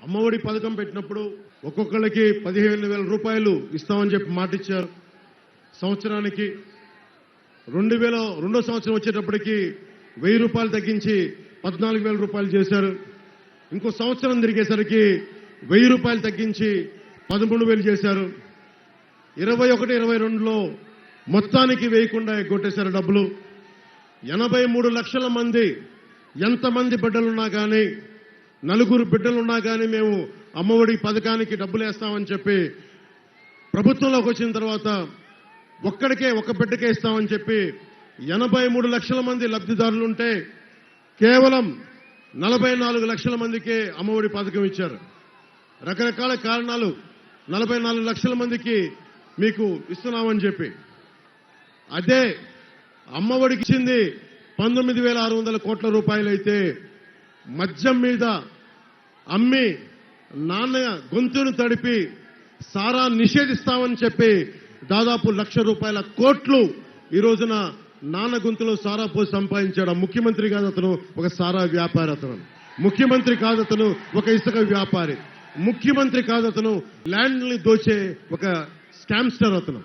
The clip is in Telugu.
అమ్మఒడి పథకం పెట్టినప్పుడు ఒక్కొక్కరికి 15,000 రూపాయలు ఇస్తామని చెప్పి మాట ఇచ్చారు. సంవత్సరానికి 2002 సంవత్సరం వచ్చేటప్పటికి 1000 రూపాయలు తగ్గించి 14,000 రూపాయలు చేశారు. ఇంకో సంవత్సరం తిరిగేసరికి 1000 రూపాయలు తగ్గించి 13,000 చేశారు. 21, 22లో మొత్తానికి వేయకుండా ఎగ్గొట్టేశారు డబ్బులు. 83 లక్షల మంది ఎంతమంది బిడ్డలున్నా కానీ, 4 బిడ్డలున్నా కానీ మేము అమ్మఒడి పథకానికి డబ్బులు వేస్తామని చెప్పి ప్రభుత్వంలోకి వచ్చిన తర్వాత ఒక్కడికే ఒక బిడ్డకే ఇస్తామని చెప్పి 83 లక్షల మంది లబ్ధిదారులుంటే కేవలం 44 లక్షల మందికే అమ్మఒడి పథకం ఇచ్చారు. రకరకాల కారణాలు 44 లక్షల మందికి మీకు ఇస్తున్నామని చెప్పి అదే అమ్మఒడికి ఇచ్చింది 19,600 కోట్ల రూపాయలు అయితే మద్యం మీద అమ్మి నాన్న గొంతును తడిపి సారా నిషేధిస్తామని చెప్పి దాదాపు 1,00,000 రూపాయల కోట్లు ఈ రోజున నాన్న గొంతులో సారా పోసి సంపాదించాడు. ముఖ్యమంత్రి కాదు అతను, ఒక సారా వ్యాపారి. అతను ముఖ్యమంత్రి కాదు, అతను ఒక ఇసుక వ్యాపారి. ముఖ్యమంత్రి కాదు, అతను ల్యాండ్ని దోచే ఒక స్కామ్స్టర్. అతను